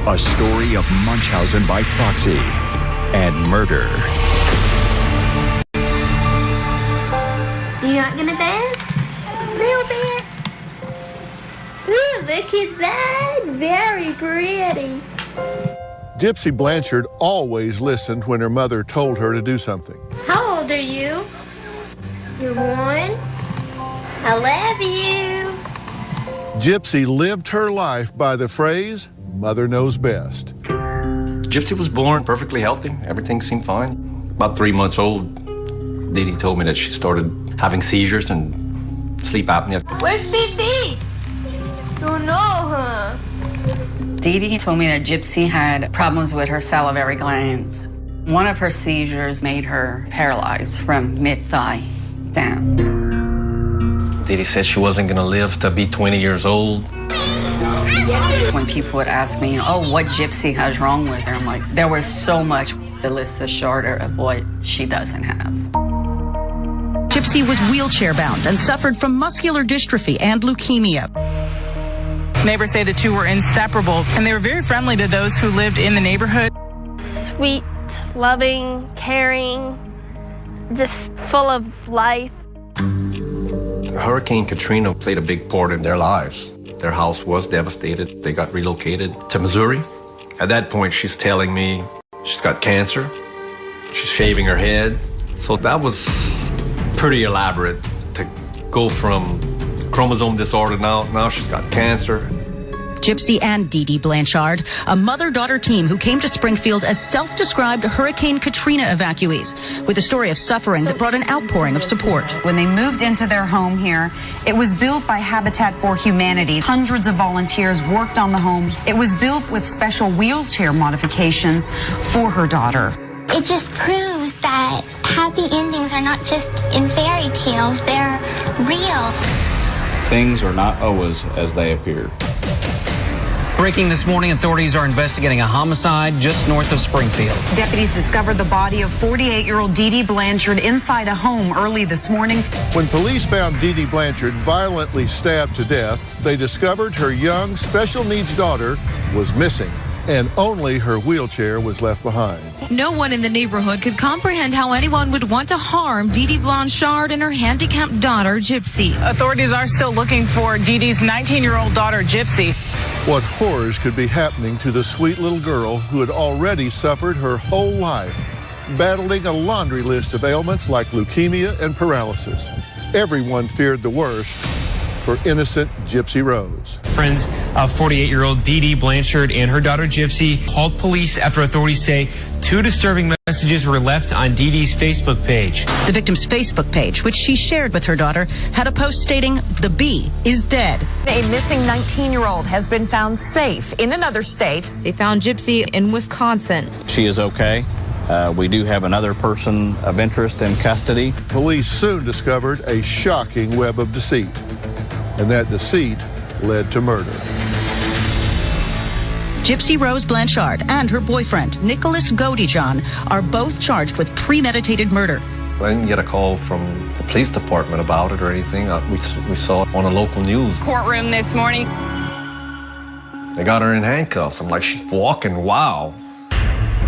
A story of Munchausen by proxy and murder. You not gonna dance? A little bit? Ooh, look at that! Very pretty. Gypsy Blanchard always listened when her mother told her to do something. How old are you? You're 1? I love you. Gypsy lived her life by the phrase, "Mother knows best." Gypsy was born perfectly healthy. Everything seemed fine. About 3 months old, Dee Dee told me that she started having seizures and sleep apnea. Where's Fifi? Don't know, huh? Dee Dee told me that Gypsy had problems with her salivary glands. One of her seizures made her paralyzed from mid-thigh down. Dee Dee said she wasn't gonna live to be 20 years old. When people would ask me, oh, what Gypsy has wrong with her, I'm like, there was so much. The list is shorter of what she doesn't have. Gypsy was wheelchair-bound and suffered from muscular dystrophy and leukemia. Neighbors say the two were inseparable, and they were very friendly to those who lived in the neighborhood. Sweet, loving, caring, just full of life. Hurricane Katrina played a big part in their lives. Their house was devastated. They got relocated to Missouri. At that point, she's telling me she's got cancer. She's shaving her head. So that was pretty elaborate to go from chromosome disorder now she's got cancer. Gypsy and Dee Dee Blanchard, a mother-daughter team who came to Springfield as self-described Hurricane Katrina evacuees, with a story of suffering that brought an outpouring of support. When they moved into their home here, it was built by Habitat for Humanity. Hundreds of volunteers worked on the home. It was built with special wheelchair modifications for her daughter. It just proves that happy endings are not just in fairy tales, they're real. Things are not always as they appear. Breaking this morning, authorities are investigating a homicide just north of Springfield. Deputies discovered the body of 48-year-old Dee Dee Blanchard inside a home early this morning. When police found Dee Dee Blanchard violently stabbed to death, they discovered her young special needs daughter was missing, and only her wheelchair was left behind. No one in the neighborhood could comprehend how anyone would want to harm Dee Dee Blanchard and her handicapped daughter, Gypsy. Authorities are still looking for Dee Dee's 19-year-old daughter, Gypsy. What horrors could be happening to the sweet little girl who had already suffered her whole life, battling a laundry list of ailments like leukemia and paralysis. Everyone feared the worst for innocent Gypsy Rose. Friends of 48-year-old Dee Dee Blanchard and her daughter Gypsy called police after authorities say 2 disturbing messages were left on Dee Dee's Facebook page. The victim's Facebook page, which she shared with her daughter, had a post stating, "The bee is dead." A missing 19-year-old has been found safe in another state. They found Gypsy in Wisconsin. She is okay. We do have another person of interest in custody. Police soon discovered a shocking web of deceit, and that deceit led to murder. Gypsy Rose Blanchard and her boyfriend, Nicholas Godijohn, are both charged with premeditated murder. I didn't get a call from the police department about it or anything. We saw it on the local news. Courtroom this morning. They got her in handcuffs. I'm like, she's walking, wow.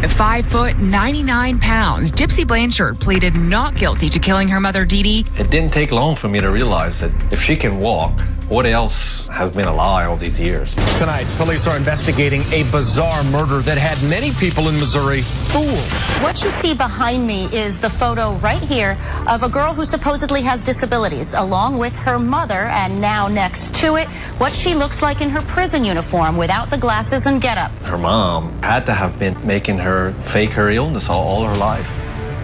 5 foot, 99 pounds, Gypsy Blanchard pleaded not guilty to killing her mother, Dee Dee. It didn't take long for me to realize that if she can walk, what else has been a lie all these years? Tonight, police are investigating a bizarre murder that had many people in Missouri fooled. What you see behind me is the photo right here of a girl who supposedly has disabilities, along with her mother, and now next to it, what she looks like in her prison uniform without the glasses and getup. Her mom had to have been making her fake her illness all her life.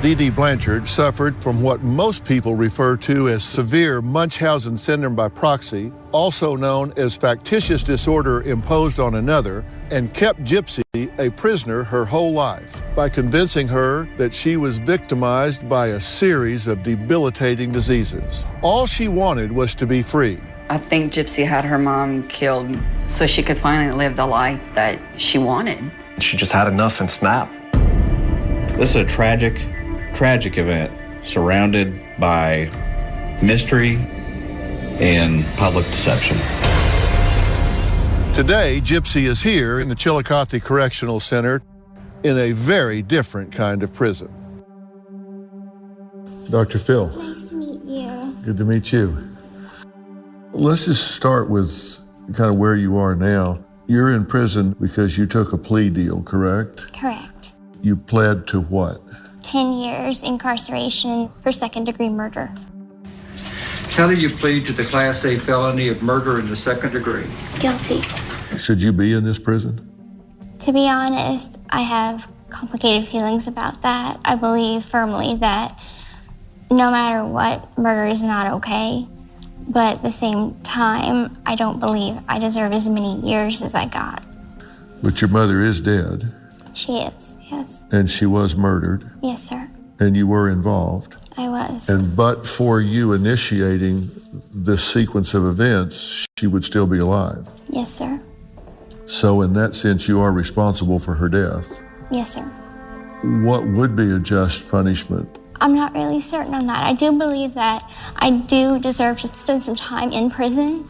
Dee Dee Blanchard suffered from what most people refer to as severe Munchausen syndrome by proxy, also known as factitious disorder imposed on another, and kept Gypsy a prisoner her whole life by convincing her that she was victimized by a series of debilitating diseases. All she wanted was to be free. I think Gypsy had her mom killed so she could finally live the life that she wanted. She just had enough and snapped. This is a tragic event surrounded by mystery and public deception. Today, Gypsy is here in the Chillicothe Correctional Center in a very different kind of prison. Dr. Phil. Nice to meet you. Good to meet you. Let's just start with kind of where you are now. You're in prison because you took a plea deal, correct? Correct. You pled to what? 10 years incarceration for second-degree murder. How did you plead to the Class A felony of murder in the second degree? Guilty. Should you be in this prison? To be honest, I have complicated feelings about that. I believe firmly that no matter what, murder is not okay. But at the same time, I don't believe I deserve as many years as I got. But your mother is dead. She is, yes. And she was murdered. Yes, sir. And you were involved. I was. And but for you initiating this sequence of events, she would still be alive. Yes, sir. So in that sense, you are responsible for her death. Yes, sir. What would be a just punishment? I'm not really certain on that. I do believe that I do deserve to spend some time in prison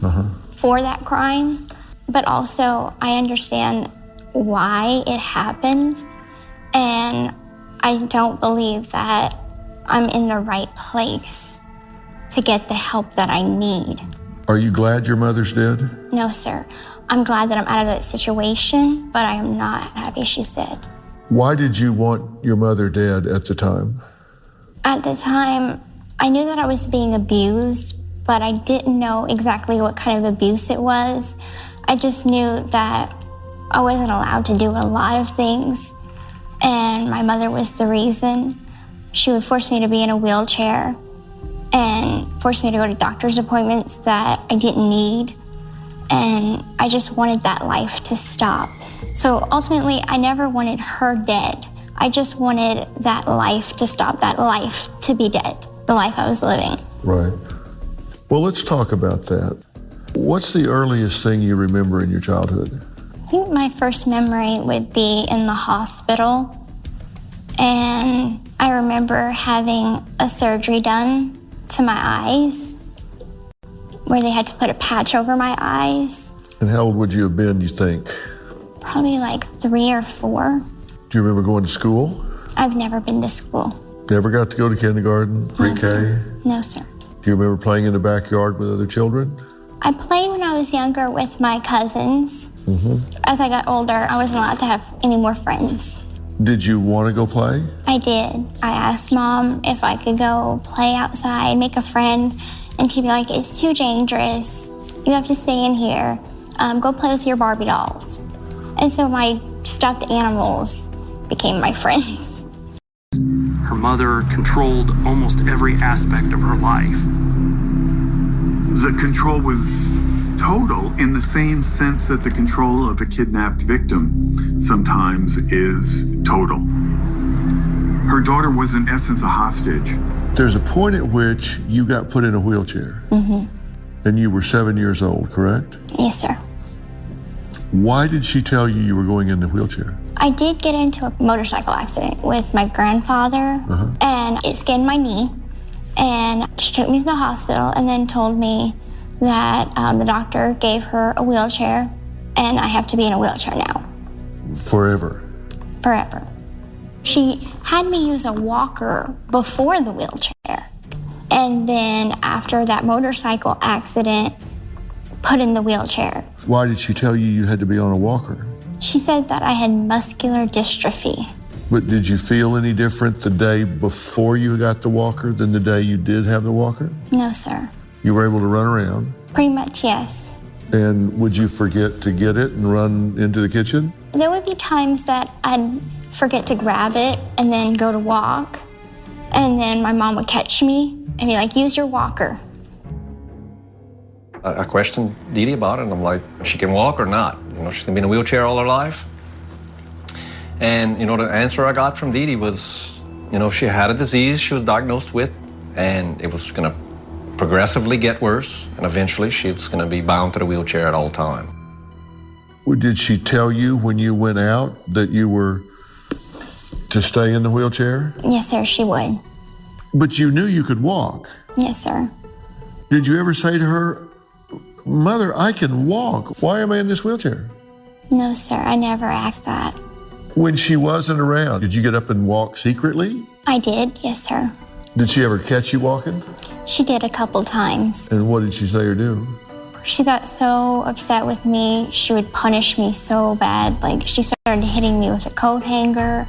for that crime, but also I understand why it happened, and I don't believe that I'm in the right place to get the help that I need. Are you glad your mother's dead? No, sir. I'm glad that I'm out of that situation, but I am not happy she's dead. Why did you want your mother dead at the time? At the time, I knew that I was being abused, but I didn't know exactly what kind of abuse it was. I just knew that I wasn't allowed to do a lot of things, and my mother was the reason. She would force me to be in a wheelchair and force me to go to doctor's appointments that I didn't need. And I just wanted that life to stop. So ultimately, I never wanted her dead. I just wanted that life to stop, that life to be dead, the life I was living. Right. Well, let's talk about that. What's the earliest thing you remember in your childhood? I think my first memory would be in the hospital. And I remember having a surgery done to my eyes, where they had to put a patch over my eyes. And how old would you have been, you think? Probably like 3 or 4. Do you remember going to school? I've never been to school. Never got to go to kindergarten, pre-K? No, sir. Do you remember playing in the backyard with other children? I played when I was younger with my cousins. As I got older, I wasn't allowed to have any more friends. Did you want to go play? I did. I asked Mom if I could go play outside, make a friend, and she'd be like, it's too dangerous. You have to stay in here. Go play with your Barbie dolls. And so my stuffed animals became my friends. Her mother controlled almost every aspect of her life. The control was total in the same sense that the control of a kidnapped victim sometimes is total. Her daughter was in essence a hostage. There's a point at which you got put in a wheelchair. And you were 7 years old, correct? Yes, sir. Why did she tell you were going in the wheelchair? I did get into a motorcycle accident with my grandfather, and it skinned my knee. And she took me to the hospital and then told me that the doctor gave her a wheelchair, and I have to be in a wheelchair now. Forever? Forever. She had me use a walker before the wheelchair, and then after that motorcycle accident, put in the wheelchair. Why did she tell you you had to be on a walker? She said that I had muscular dystrophy. But did you feel any different the day before you got the walker than the day you did have the walker? No, sir. You were able to run around? Pretty much, yes. And would you forget to get it and run into the kitchen? There would be times that I'd forget to grab it and then go to walk. And then my mom would catch me and be like, use your walker. I questioned Dee Dee about it, and I'm like, she can walk or not? You know, she's gonna be in a wheelchair all her life. And, you know, the answer I got from Dee Dee was, you know, she had a disease she was diagnosed with, and it was gonna progressively get worse, and eventually she was gonna be bound to the wheelchair at all time. Did she tell you when you went out that you were to stay in the wheelchair? Yes, sir, she would. But you knew you could walk. Yes, sir. Did you ever say to her, Mother, I can walk. Why am I in this wheelchair? No, sir, I never asked that. When she wasn't around, did you get up and walk secretly? I did, yes, sir. Did she ever catch you walking? She did a couple times. And what did she say or do? She got so upset with me, she would punish me so bad. Like, she started hitting me with a coat hanger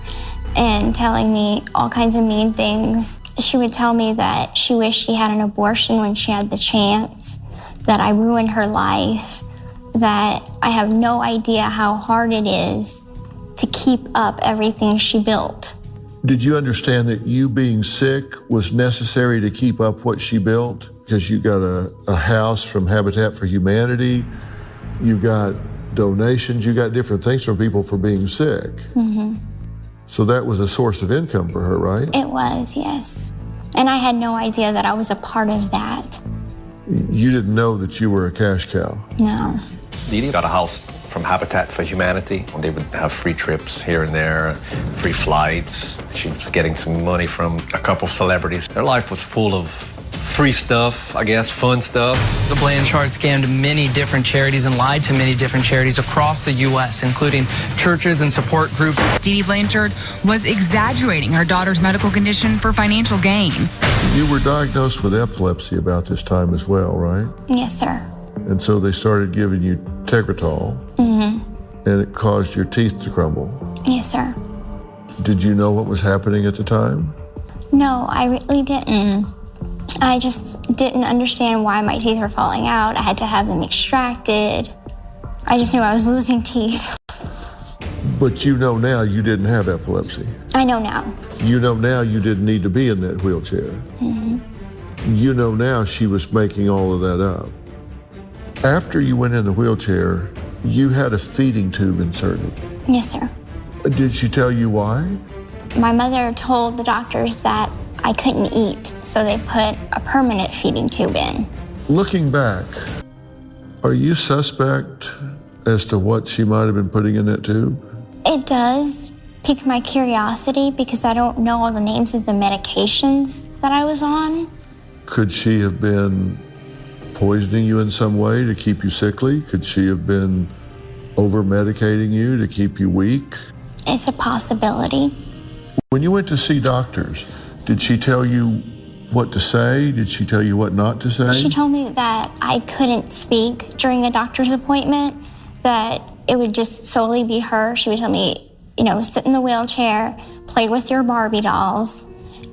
and telling me all kinds of mean things. She would tell me that she wished she had an abortion when she had the chance, that I ruined her life, that I have no idea how hard it is to keep up everything she built. Did you understand that you being sick was necessary to keep up what she built? Because you got a house from Habitat for Humanity, you got donations, you got different things from people for being sick. Mm-hmm. So that was a source of income for her, right? It was, yes. And I had no idea that I was a part of that. You didn't know that you were a cash cow? No. Dee Dee got a house from Habitat for Humanity. They would have free trips here and there, free flights. She was getting some money from a couple celebrities. Their life was full of free stuff, I guess, fun stuff. The Blanchards scammed many different charities and lied to many different charities across the U.S., including churches and support groups. Dee Dee Blanchard was exaggerating her daughter's medical condition for financial gain. You were diagnosed with epilepsy about this time as well, right? Yes, sir. And so they started giving you Tegretol, and it caused your teeth to crumble. Yes, sir. Did you know what was happening at the time? No, I really didn't. I just didn't understand why my teeth were falling out. I had to have them extracted. I just knew I was losing teeth. But you know now you didn't have epilepsy. I know now. You know now you didn't need to be in that wheelchair. You know now she was making all of that up. After you went in the wheelchair, you had a feeding tube inserted. Yes, sir. Did she tell you why? My mother told the doctors that I couldn't eat, so they put a permanent feeding tube in. Looking back, are you suspect as to what she might have been putting in that tube? It does pique my curiosity because I don't know all the names of the medications that I was on. Could she have been poisoning you in some way to keep you sickly? Could she have been over-medicating you to keep you weak? It's a possibility. When you went to see doctors, did she tell you what to say? Did she tell you what not to say? She told me that I couldn't speak during a doctor's appointment, that it would just solely be her. She would tell me, you know, sit in the wheelchair, play with your Barbie dolls,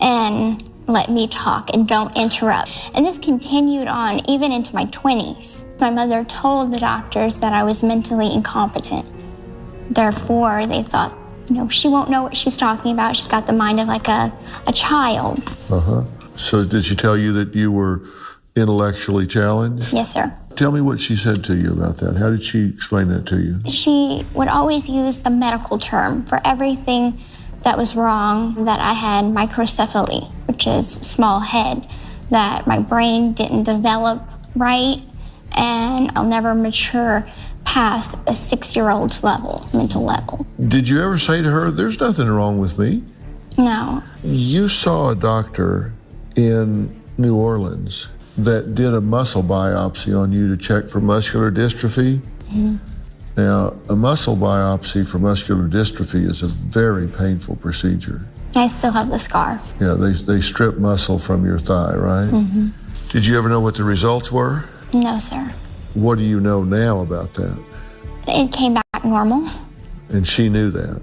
and let me talk and don't interrupt. And this continued on even into my 20s. My mother told the doctors that I was mentally incompetent. Therefore, they thought, you know, she won't know what she's talking about. She's got the mind of like a child. So did she tell you that you were intellectually challenged? Yes, sir. Tell me what she said to you about that. How did she explain that to you? She would always use the medical term for everything that was wrong, that I had microcephaly, which is small head, that my brain didn't develop right, and I'll never mature past a 6-year-old's level, mental level. Did you ever say to her, there's nothing wrong with me? No. You saw a doctor in New Orleans that did a muscle biopsy on you to check for muscular dystrophy. Now, a muscle biopsy for muscular dystrophy is a very painful procedure. I still have the scar. Yeah, they strip muscle from your thigh, right? Did you ever know what the results were? No, sir. What do you know now about that? It came back normal. And she knew that?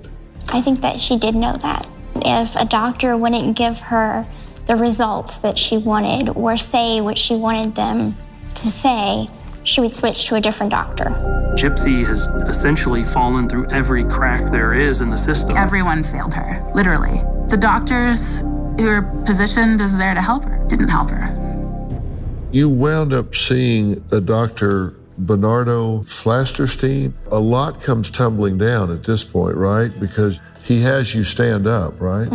I think that she did know that. If a doctor wouldn't give her the results that she wanted or say what she wanted them to say, she would switch to a different doctor. Gypsy has essentially fallen through every crack there is in the system. Everyone failed her, literally. The doctors who were positioned as there to help her didn't help her. You wound up seeing a Dr. Bernardo Flasterstein. A lot comes tumbling down at this point, right? Because he has you stand up, right?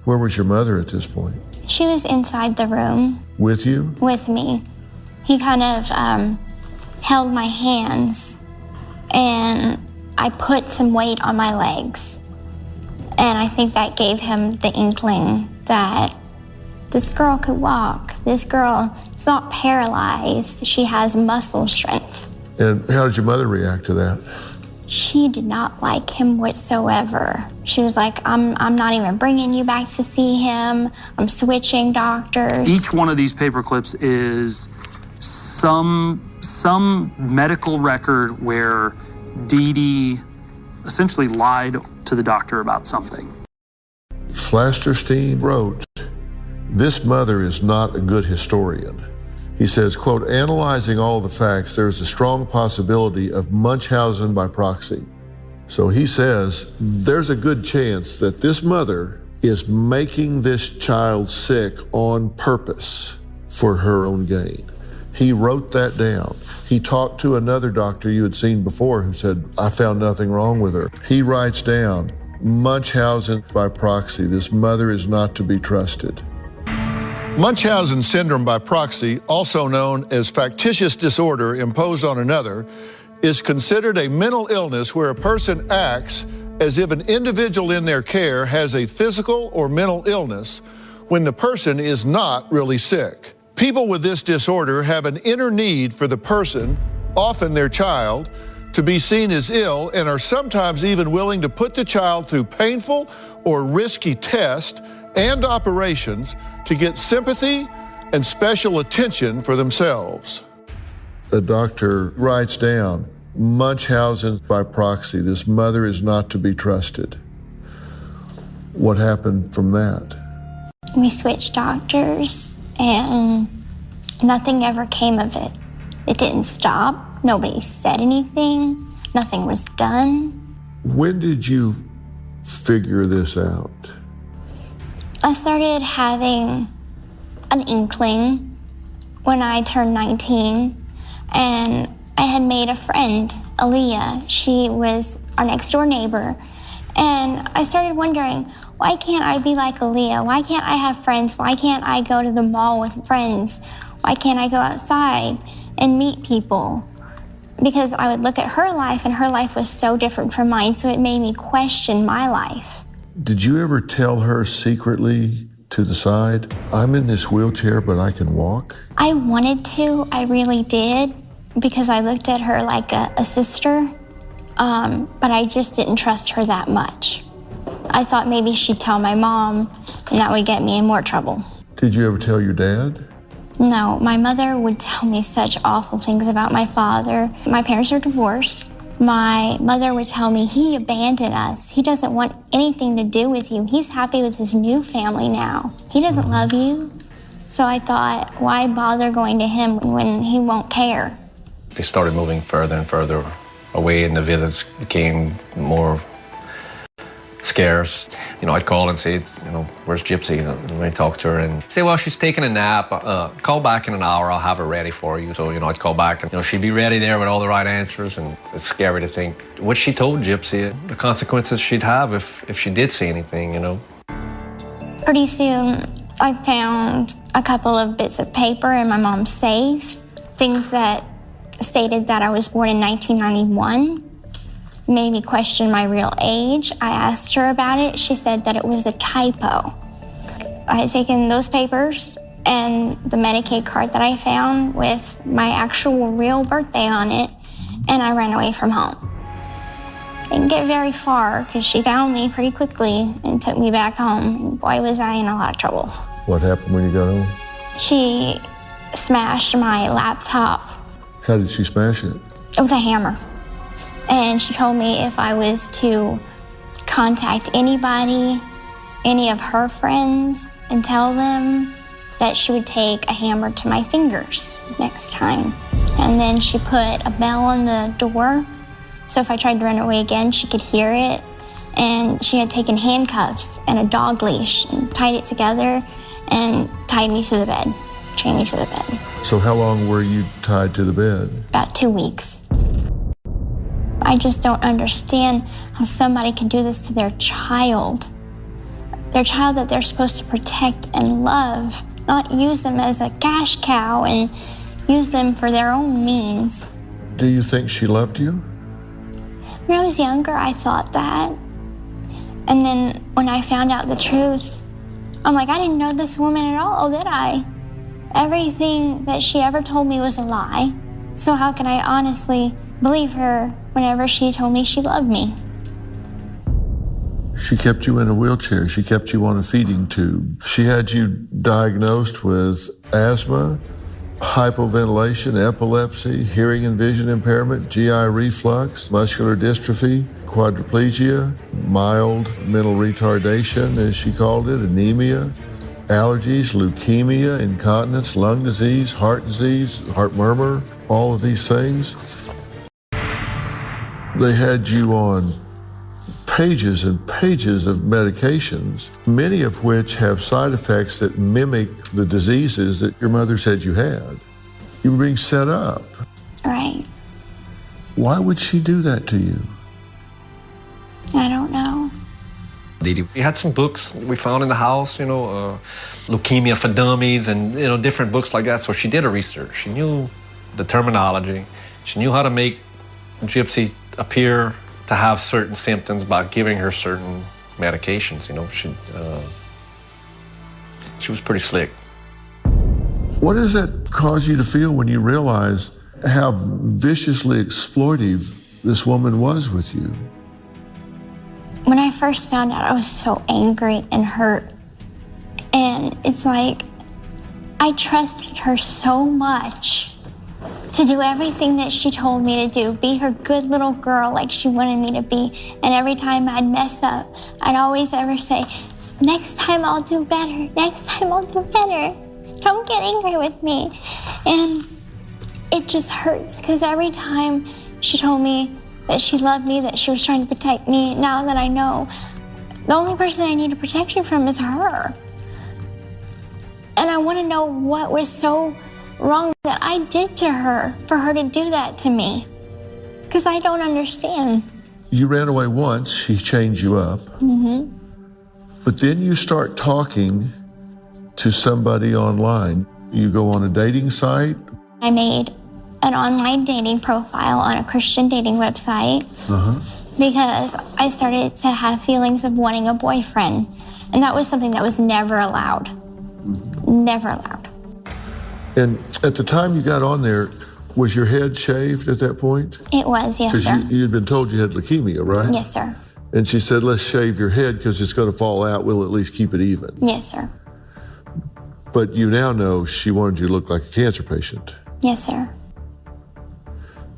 Where was your mother at this point? She was inside the room. With you? With me. He kind of held my hands, and I put some weight on my legs. And I think that gave him the inkling that this girl could walk. This girl She's not paralyzed. She has muscle strength. And how did your mother react to that? She did not like him whatsoever. She was like, I'm not even bringing you back to see him. I'm switching doctors. Each one of these paper clips is some medical record where Dee Dee essentially lied to the doctor about something. Flasterstein wrote, "This mother is not a good historian." He says, quote, "Analyzing all the facts, there is a strong possibility of Munchausen by proxy." So he says there's a good chance that this mother is making this child sick on purpose for her own gain. He wrote that down. He talked to another doctor you had seen before who said, "I found nothing wrong with her." He writes down, Munchausen by proxy. This mother is not to be trusted. Munchausen syndrome by proxy, also known as factitious disorder imposed on another, is considered a mental illness where a person acts as if an individual in their care has a physical or mental illness when the person is not really sick. People with this disorder have an inner need for the person, often their child, to be seen as ill and are sometimes even willing to put the child through painful or risky tests and operations to get sympathy and special attention for themselves. The doctor writes down, Munchausen by proxy. This mother is not to be trusted. What happened from that? We switched doctors and nothing ever came of it. It didn't stop. Nobody said anything. Nothing was done. When did you figure this out? I started having an inkling when I turned 19, and I had made a friend, Aaliyah. She was our next door neighbor, and I started wondering, why can't I be like Aaliyah? Why can't I have friends? Why can't I go to the mall with friends? Why can't I go outside and meet people? Because I would look at her life, and her life was so different from mine, so it made me question my life. Did you ever tell her secretly to the side, I'm in this wheelchair, but I can walk? I wanted to, I really did, because I looked at her like a sister, but I just didn't trust her that much. I thought maybe she'd tell my mom, and that would get me in more trouble. Did you ever tell your dad? No, my mother would tell me such awful things about my father. My parents are divorced. My mother would tell me he abandoned us. He doesn't want anything to do with you. He's happy with his new family now. He doesn't love you. So I thought, why bother going to him when he won't care? They started moving further and further away, and the visits became more scarce. You know, I'd call and say, where's Gypsy? And I'd talk to her and say, well, she's taking a nap. Call back in an hour. I'll have her ready for you. So, I'd call back and, she'd be ready there with all the right answers. And it's scary to think what she told Gypsy, the consequences she'd have if she did see anything, Pretty soon, I found a couple of bits of paper in my mom's safe, things that stated that I was born in 1991. Made me question my real age. I asked her about it. She said that it was a typo. I had taken those papers and the Medicaid card that I found with my actual real birthday on it, and I ran away from home. Didn't get very far because she found me pretty quickly and took me back home. And boy, was I in a lot of trouble. What happened when you got home? She smashed my laptop. How did she smash it? It was a hammer. And she told me if I was to contact anybody, any of her friends, and tell them that she would take a hammer to my fingers next time. And then she put a bell on the door, so if I tried to run away again, she could hear it. And she had taken handcuffs and a dog leash and tied it together and tied me to the bed, chained me to the bed. So how long were you tied to the bed? About 2 weeks. I just don't understand how somebody can do this to their child that they're supposed to protect and love, not use them as a cash cow and use them for their own means. Do you think she loved you? When I was younger, I thought that. And then when I found out the truth, I'm like, I didn't know this woman at all, did I? Everything that she ever told me was a lie. So how can I honestly believe her whenever she told me she loved me? She kept you in a wheelchair. She kept you on a feeding tube. She had you diagnosed with asthma, hypoventilation, epilepsy, hearing and vision impairment, GI reflux, muscular dystrophy, quadriplegia, mild mental retardation, as she called it, anemia, allergies, leukemia, incontinence, lung disease, heart murmur, all of these things. They had you on pages and pages of medications, many of which have side effects that mimic the diseases that your mother said you had. You were being set up. Right. Why would she do that to you? I don't know. Dee Dee, we had some books we found in the house, Leukemia for Dummies and, different books like that. So she did her research. She knew the terminology. She knew how to make Gypsy appear to have certain symptoms by giving her certain medications. She was pretty slick. What does that cause you to feel when you realize how viciously exploitive this woman was with you? When I first found out, I was so angry and hurt. And it's like, I trusted her so much to do everything that she told me to do, be her good little girl like she wanted me to be. And every time I'd mess up, I'd always ever say, next time I'll do better, next time I'll do better. Don't get angry with me. And it just hurts because every time she told me that she loved me, that she was trying to protect me, now that I know, the only person I need protection from is her. And I want to know what was so wrong that I did to her for her to do that to me, because I don't understand. You ran away once, she chained you up. Mm-hmm. But then you start talking to somebody online. You go on a dating site. I made an online dating profile on a Christian dating website because I started to have feelings of wanting a boyfriend. And that was something that was never allowed. Never allowed. And at the time you got on there, was your head shaved at that point? It was, yes, sir. Because you'd been told you had leukemia, right? Yes, sir. And she said, let's shave your head because it's going to fall out. We'll at least keep it even. Yes, sir. But you now know she wanted you to look like a cancer patient. Yes, sir.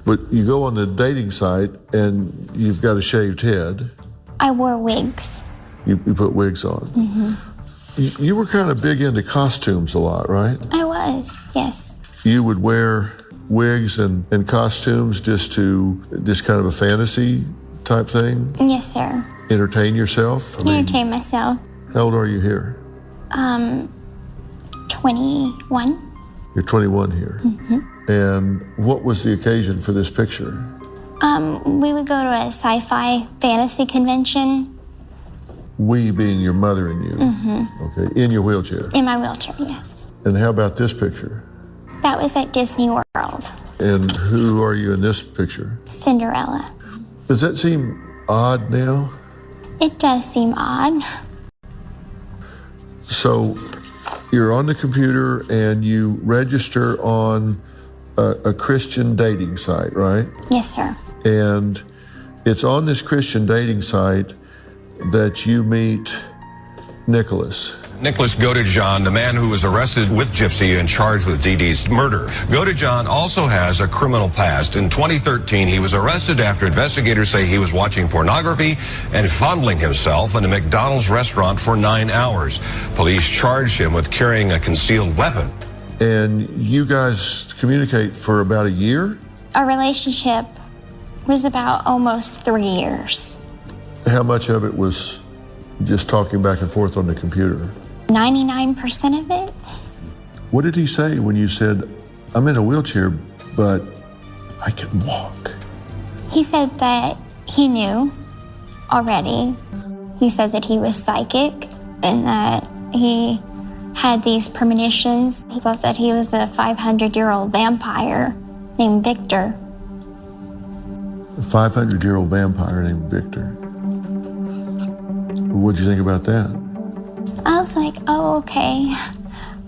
But you go on the dating site and you've got a shaved head. I wore wigs. You put wigs on. Mm-hmm. You were kind of big into costumes a lot, right? I was, yes. You would wear wigs and costumes just kind of a fantasy type thing? Yes, sir. Entertain yourself? Entertain myself. How old are you here? 21. You're 21 here. Mm-hmm. And what was the occasion for this picture? We would go to a sci-fi fantasy convention. We being your mother and you. Mm-hmm. Okay, in your wheelchair. In my wheelchair, yes. And how about this picture? That was at Disney World. And who are you in this picture? Cinderella. Does that seem odd now? It does seem odd. So you're on the computer and you register on a Christian dating site, right? Yes, sir. And it's on this Christian dating site that you meet Nicholas. Nicholas Godejohn, the man who was arrested with Gypsy and charged with Dee Dee's murder. Godejohn also has a criminal past. In 2013, he was arrested after investigators say he was watching pornography and fondling himself in a McDonald's restaurant for 9 hours. Police charged him with carrying a concealed weapon. And you guys communicate for about a year? Our relationship was about almost 3 years. How much of it was just talking back and forth on the computer? 99% of it. What did he say when you said, I'm in a wheelchair, but I can walk? He said that he knew already. He said that he was psychic and that he had these premonitions. He thought that he was a 500-year-old vampire named Victor. A 500-year-old vampire named Victor. What'd you think about that? I was like, oh, okay.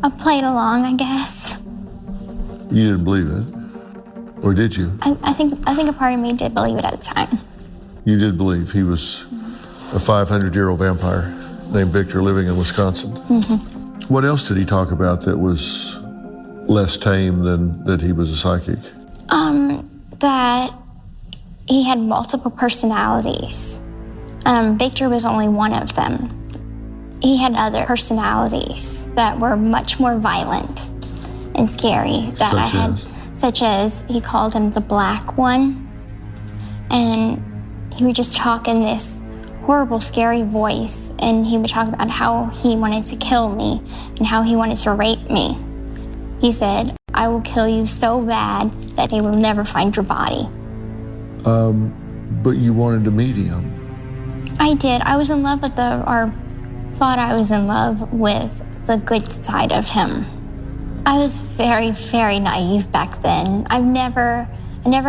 I played along, I guess. You didn't believe it? Or did you? I think a part of me did believe it at the time. You did believe he was a 500-year-old vampire named Victor living in Wisconsin? Mm-hmm. What else did he talk about that was less tame than that he was a psychic? That he had multiple personalities. Victor was only one of them. He had other personalities that were much more violent and scary that such as he called him the Black One. And he would just talk in this horrible, scary voice, and he would talk about how he wanted to kill me and how he wanted to rape me. He said, "I will kill you so bad that they will never find your body." But you wanted to meet him. I did. I was in love with or thought I was in love with the good side of him. I was very, very naive back then. I never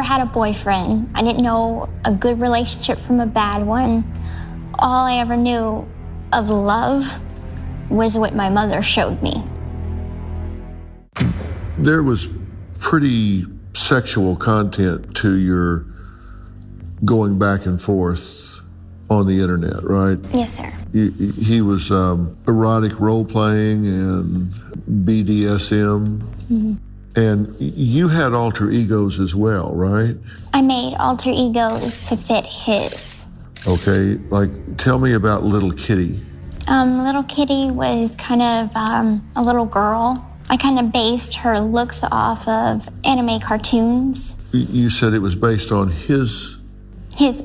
had a boyfriend. I didn't know a good relationship from a bad one. All I ever knew of love was what my mother showed me. There was pretty sexual content to your going back and forth on the internet, right? Yes, sir. He was erotic role-playing and BDSM. Mm-hmm. And you had alter egos as well, right? I made alter egos to fit his. Okay, like tell me about Little Kitty. Little Kitty was kind of a little girl. I kind of based her looks off of anime cartoons. You said it was based on his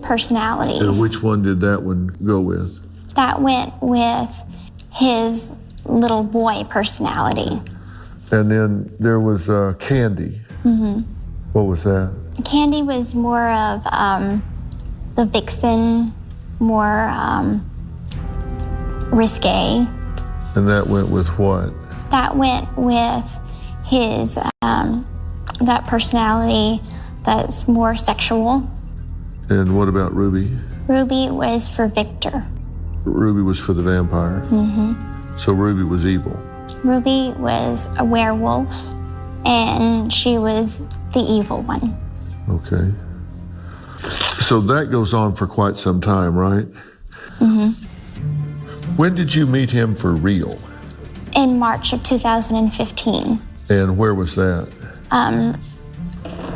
personalities. And which one did that one go with? That went with his little boy personality. And then there was Candy. Mm-hmm. What was that? Candy was more of the vixen, more risque. And that went with what? That went with his, that personality that's more sexual. And what about Ruby? Ruby was for Victor. Ruby was for the vampire. Mm-hmm. So Ruby was evil. Ruby was a werewolf, and she was the evil one. Okay. So that goes on for quite some time, right? Mm-hmm. When did you meet him for real? In March of 2015. And where was that?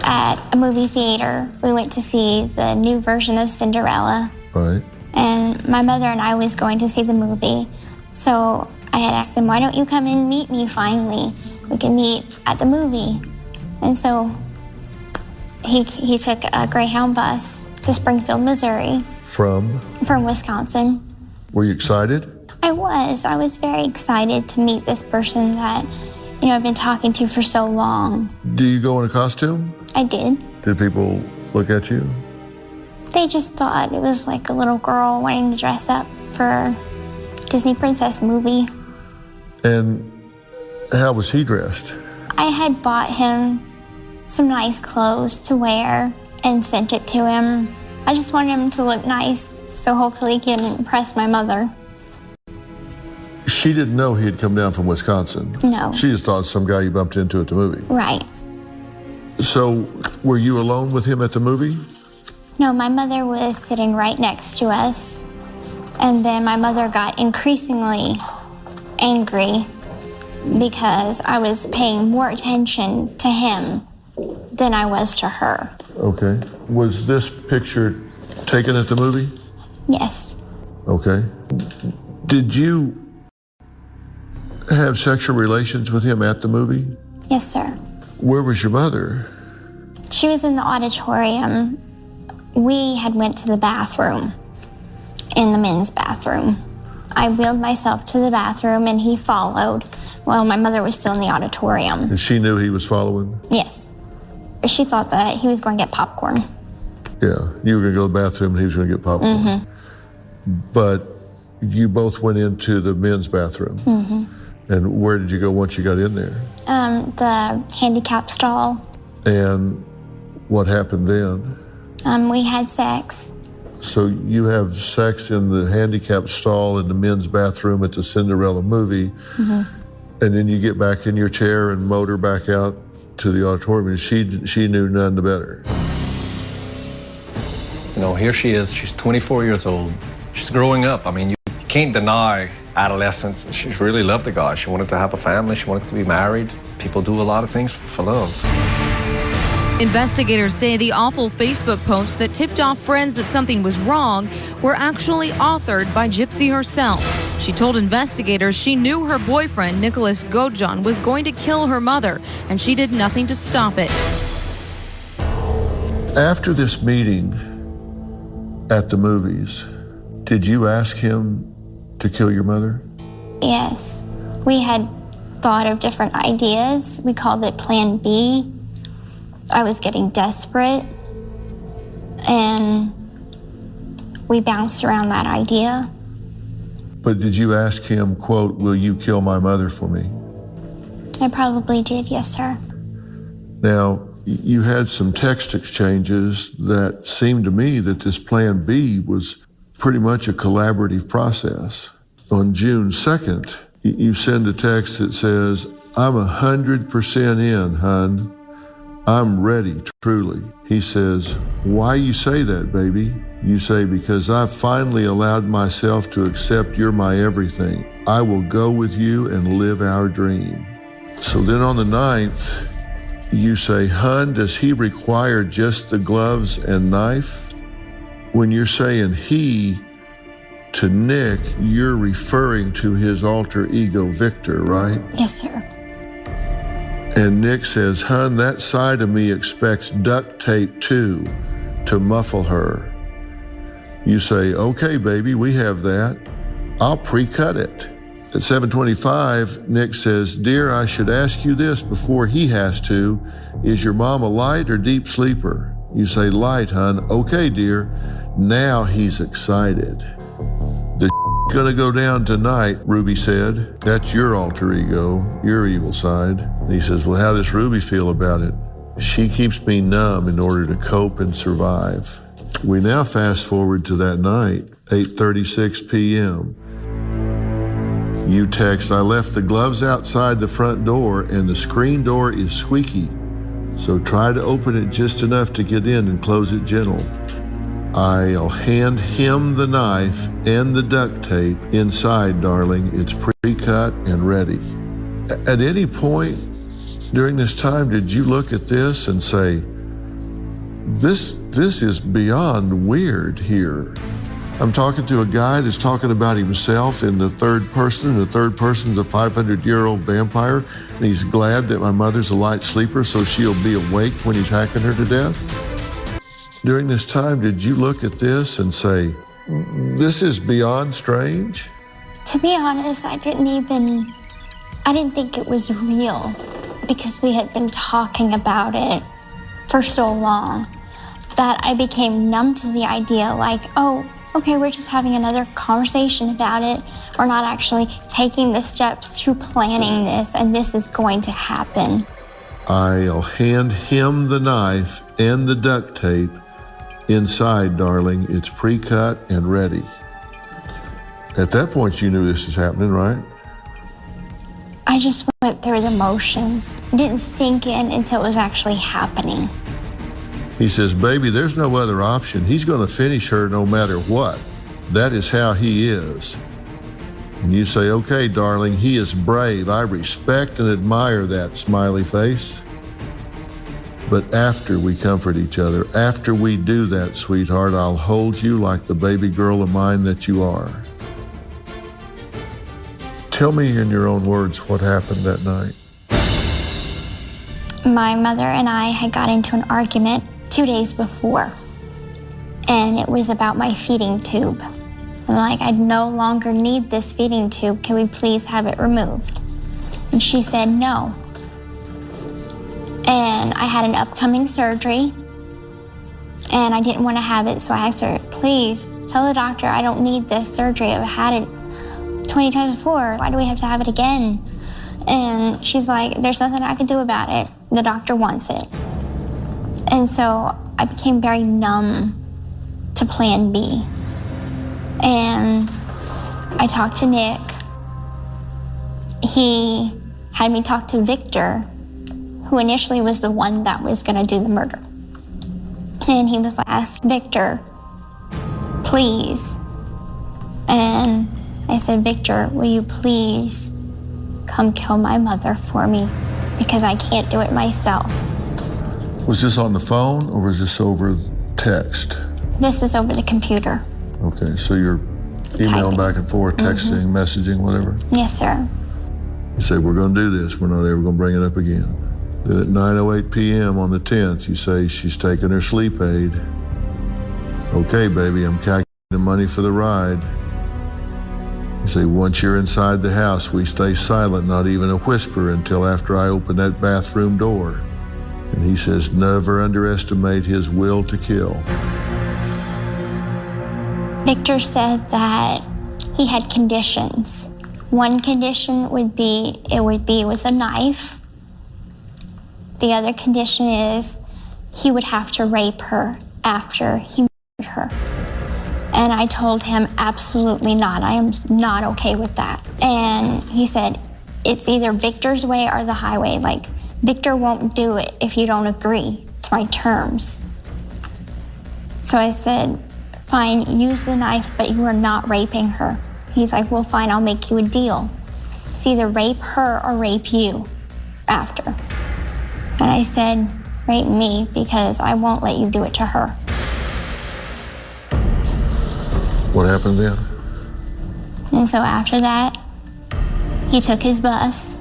At a movie theater. We went to see the new version of Cinderella. Right. And my mother and I was going to see the movie. So I had asked him, "Why don't you come and meet me finally? We can meet at the movie." And so he took a Greyhound bus to Springfield, Missouri. From Wisconsin. Were you excited? I was very excited to meet this person that, I've been talking to for so long. Do you go in a costume? I did. Did people look at you? They just thought it was like a little girl wanting to dress up for a Disney princess movie. And how was he dressed? I had bought him some nice clothes to wear and sent it to him. I just wanted him to look nice, so hopefully he can impress my mother. She didn't know he had come down from Wisconsin. No. She just thought some guy you bumped into at the movie. Right. So were you alone with him at the movie? No, my mother was sitting right next to us. And then my mother got increasingly angry because I was paying more attention to him than I was to her. Okay. Was this picture taken at the movie? Yes. Okay. Did you have sexual relations with him at the movie? Yes, sir. Where was your mother? She was in the auditorium. We had went to the bathroom, in the men's bathroom. I wheeled myself to the bathroom and he followed while my mother was still in the auditorium. And she knew he was following? Yes. She thought that he was going to get popcorn. Yeah, you were going to go to the bathroom and he was going to get popcorn. Mm-hmm. But you both went into the men's bathroom. Mm-hmm. And where did you go once you got in there? The handicap stall. And what happened then? We had sex. So you have sex in the handicap stall in the men's bathroom at the Cinderella movie, Mm-hmm. and then you get back in your chair and motor back out to the auditorium, and she knew none the better. You know, here she is. She's 24 years old. She's growing up. I mean, you can't deny adolescence. She really loved the guy. She wanted to have a family. She wanted to be married. People do a lot of things for love. Investigators say the awful Facebook posts that tipped off friends that something was wrong were actually authored by Gypsy herself. She told investigators she knew her boyfriend, Nicholas Godjon, was going to kill her mother, and she did nothing to stop it. After this meeting at the movies, did you ask him to kill your mother? Yes. We had thought of different ideas. We called it Plan B. I was getting desperate, and we bounced around that idea. But did you ask him, quote, will you kill my mother for me? I probably did, yes, sir. Now, you had some text exchanges that seemed to me that this Plan B was pretty much a collaborative process. On June 2nd, you send a text that says, I'm 100% in, hun. I'm ready, truly. He says, why you say that, baby? You say, because I've finally allowed myself to accept you're my everything. I will go with you and live our dream. So then on the 9th, you say, hun, does he require just the gloves and knife? When you're saying he to Nick, you're referring to his alter ego, Victor, right? Yes, sir. And Nick says, hun, that side of me expects duct tape too, to muffle her. You say, okay, baby, we have that. I'll pre-cut it. At 7:25, Nick says, dear, I should ask you this before he has to. Is your mom a light or deep sleeper? You say, light, hun. Okay, dear. Now he's excited. The gonna go down tonight, Ruby said. That's your alter ego, your evil side. And he says, well, how does Ruby feel about it? She keeps me numb in order to cope and survive. We now fast forward to that night, 8:36 p.m. You text, I left the gloves outside the front door and the screen door is squeaky. So try to open it just enough to get in and close it gentle. I'll hand him the knife and the duct tape inside, darling. It's pre-cut and ready. At any point during this time, did you look at this and say, this is beyond weird here? I'm talking to a guy that's talking about himself in the third person, and the third person's a 500-year-old vampire, and he's glad that my mother's a light sleeper so she'll be awake when he's hacking her to death. During this time, did you look at this and say, this is beyond strange? To be honest, I didn't think it was real because we had been talking about it for so long that I became numb to the idea, like, oh, okay, we're just having another conversation about it. We're not actually taking the steps to planning this, and this is going to happen. I'll hand him the knife and the duct tape inside, darling. It's pre-cut and ready. At that point, you knew this was happening, right? I just went through the motions. It didn't sink in until it was actually happening. He says, baby, there's no other option. He's going to finish her no matter what. That is how he is. And you say, okay, darling, he is brave. I respect and admire that smiley face. But after we comfort each other, after we do that, sweetheart, I'll hold you like the baby girl of mine that you are. Tell me in your own words what happened that night. My mother and I had got into an argument 2 days before, and it was about my feeding tube. I'm like, I no longer need this feeding tube. Can we please have it removed? And she said no. And I had an upcoming surgery, and I didn't want to have it, so I asked her, please tell the doctor I don't need this surgery. I've had it 20 times before. Why do we have to have it again? And she's like, there's nothing I can do about it. The doctor wants it. And so I became very numb to Plan B. And I talked to Nick. He had me talk to Victor, who initially was the one that was going to do the murder. And he was like, ask Victor, please. And I said, Victor, will you please come kill my mother for me? Because I can't do it myself. Was this on the phone or was this over text? This was over the computer. Okay, so you're emailing back and forth, texting, messaging, whatever? Yes, sir. You say, we're going to do this. We're not ever going to bring it up again. Then at 9:08 p.m. on the 10th, you say she's taking her sleep aid. Okay, baby, I'm calculating the money for the ride. You say, once you're inside the house, we stay silent, not even a whisper, until after I open that bathroom door. And he says, never underestimate his will to kill. Victor said that he had conditions. One condition would be, it would be with a knife. The other condition is he would have to rape her after he murdered her. And I told him, absolutely not. I am not okay with that. And he said, it's either Victor's way or the highway. Like, Victor won't do it if you don't agree to my terms. So I said, fine, use the knife, but you are not raping her. He's like, well, fine, I'll make you a deal. It's either rape her or rape you after. And I said, rape me, because I won't let you do it to her. What happened then? And so after that, he took his bus,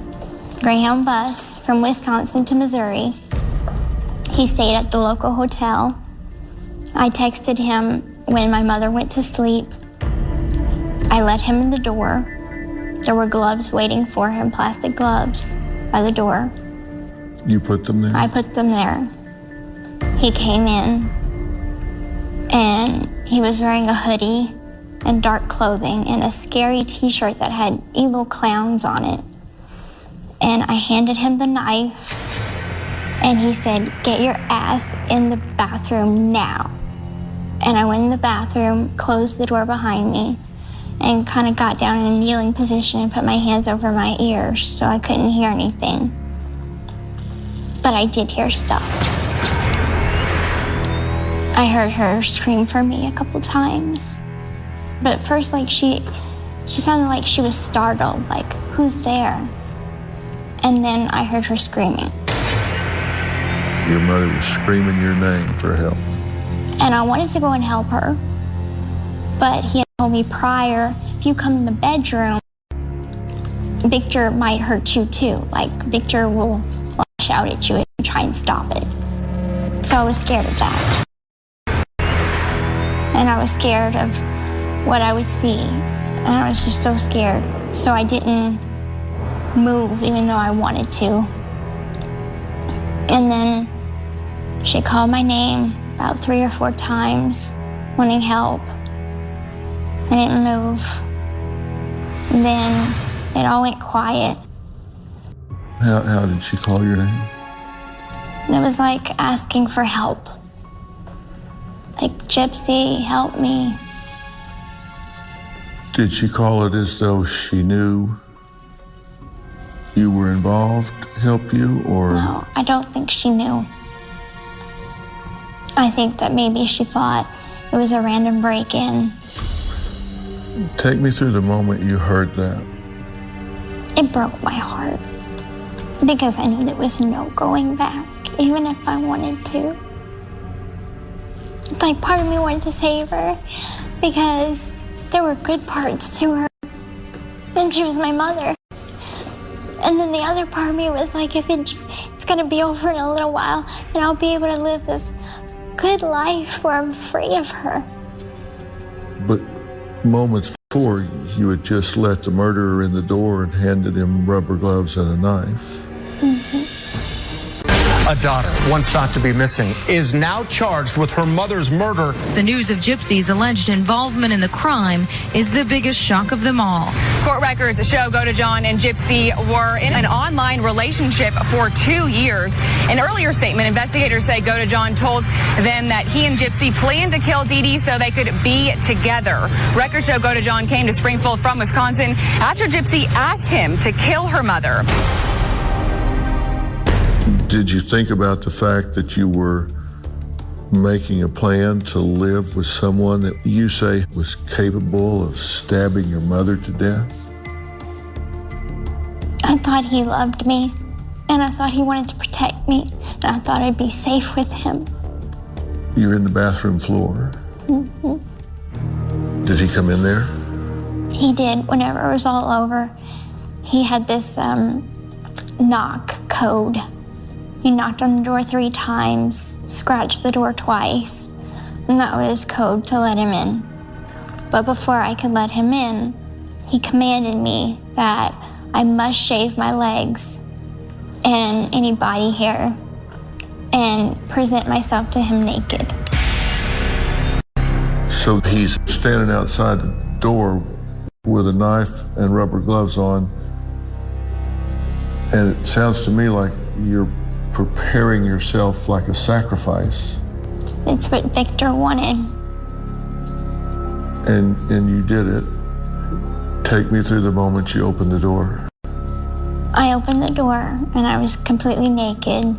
Greyhound bus, from Wisconsin to Missouri. He stayed at the local hotel. I texted him when my mother went to sleep. I let him in the door. There were gloves waiting for him, plastic gloves, by the door. You put them there? I put them there. He came in, and he was wearing a hoodie and dark clothing and a scary t-shirt that had evil clowns on it. And I handed him the knife, and he said, get your ass in the bathroom now. And I went in the bathroom, closed the door behind me, and kind of got down in a kneeling position and put my hands over my ears so I couldn't hear anything. But I did hear stuff. I heard her scream for me a couple times. But at first, like, she sounded like she was startled, like, who's there? And then I heard her screaming. Your mother was screaming your name for help. And I wanted to go and help her. But he had told me prior, if you come in the bedroom, Victor might hurt you too. Like, Victor will lash out at you and try and stop it. So I was scared of that. And I was scared of what I would see. And I was just so scared. So I didn't move even though I wanted to. And then she called my name about 3 or 4 times, wanting help. I didn't move. And then it all went quiet. How did she call your name? It was like asking for help. Like, Gypsy, help me. Did she call it as though she knew you were involved, help you, or? No, I don't think she knew. I think that maybe she thought it was a random break-in. Take me through the moment you heard that. It broke my heart because I knew there was no going back, even if I wanted to. It's like part of me wanted to save her because there were good parts to her, and she was my mother. And then the other part of me was like, if it's gonna be over in a little while, and I'll be able to live this good life where I'm free of her. But moments before, you had just let the murderer in the door and handed him rubber gloves and a knife. A daughter, once thought to be missing, is now charged with her mother's murder. The news of Gypsy's alleged involvement in the crime is the biggest shock of them all. Court records show Godejohn and Gypsy were in an online relationship for 2 years. An earlier statement, investigators say Godejohn told them that he and Gypsy planned to kill Dee Dee so they could be together. Records show Godejohn came to Springfield from Wisconsin after Gypsy asked him to kill her mother. Did you think about the fact that you were making a plan to live with someone that you say was capable of stabbing your mother to death? I thought he loved me, and I thought he wanted to protect me, and I thought I'd be safe with him. You're in the bathroom floor. Mm-hmm. Did he come in there? He did. Whenever it was all over, he had this knock code. He knocked on the door 3 times, scratched the door twice, and that was his code to let him in. But before I could let him in, he commanded me that I must shave my legs and any body hair and present myself to him naked. So he's standing outside the door with a knife and rubber gloves on, and it sounds to me like you're preparing yourself like a sacrifice. It's what Victor wanted. And you did it. Take me through the moment you opened the door. I opened the door and I was completely naked,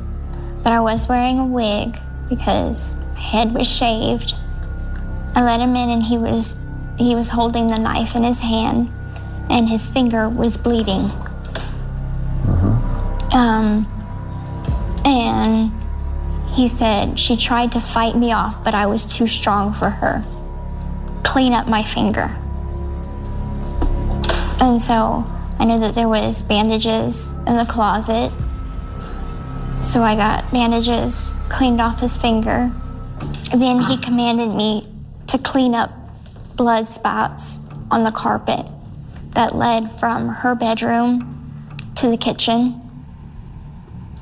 but I was wearing a wig because my head was shaved. I let him in and he was holding the knife in his hand and his finger was bleeding. And he said she tried to fight me off, but I was too strong for her. Clean up my finger. And so I knew that there was bandages in the closet. So I got bandages, cleaned off his finger. Then he commanded me to clean up blood spots on the carpet that led from her bedroom to the kitchen,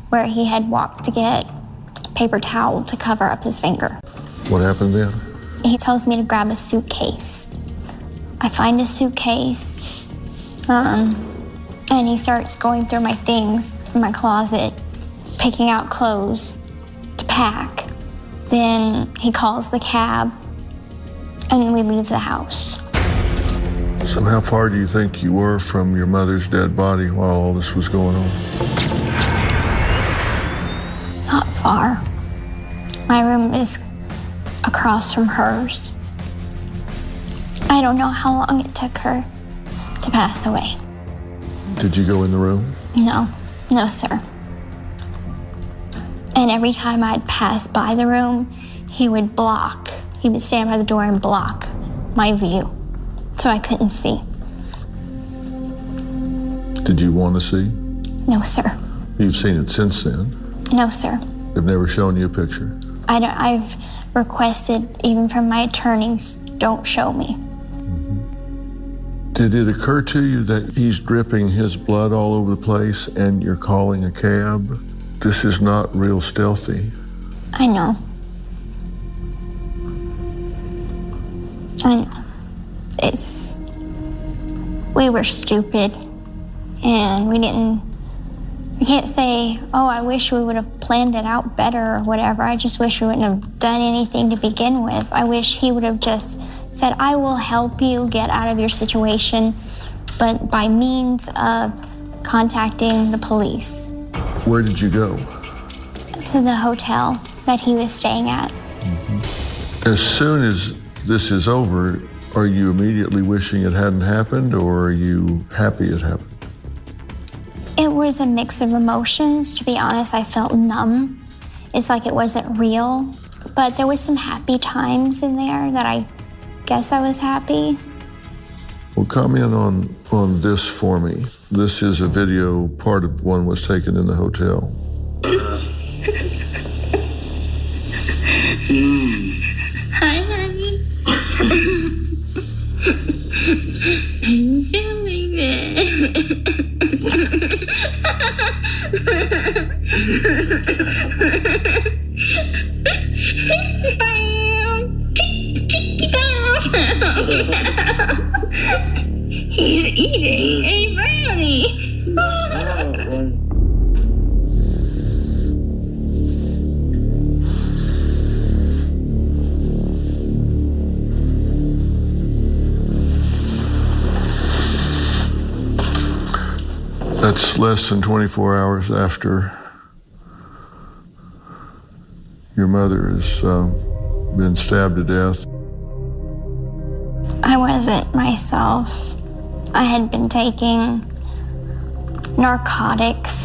where he had walked to get a paper towel to cover up his finger. What happened then? He tells me to grab a suitcase. I find a suitcase, and he starts going through my things in my closet, picking out clothes to pack. Then he calls the cab, and we leave the house. So how far do you think you were from your mother's dead body while all this was going on? Not far. My room is across from hers. I don't know how long it took her to pass away. Did you go in the room? No, sir. And every time I'd pass by the room, he would stand by the door and block my view, so I couldn't see. Did you want to see? No, sir. You've seen it since then? No, sir. They've never shown you a picture? I've requested, even from my attorneys, don't show me. Did it occur to you that he's dripping his blood all over the place and you're calling a cab? This is not real stealthy. I know. We were stupid, and we can't say, oh, I wish we would have planned it out better or whatever. I just wish we wouldn't have done anything to begin with. I wish he would have just said, I will help you get out of your situation, but by means of contacting the police. Where did you go? To the hotel that he was staying at. As soon as this is over, are you immediately wishing it hadn't happened, or are you happy it happened? It was a mix of emotions. To be honest, I felt numb. It's like it wasn't real, but there was some happy times in there that I guess I was happy. Well, comment on this for me. This is a video, part of one was taken in the hotel. Hi, honey. I'm feeling it. He's eating a brownie. That's less than 24 hours after your mother has been stabbed to death. I wasn't myself. I had been taking narcotics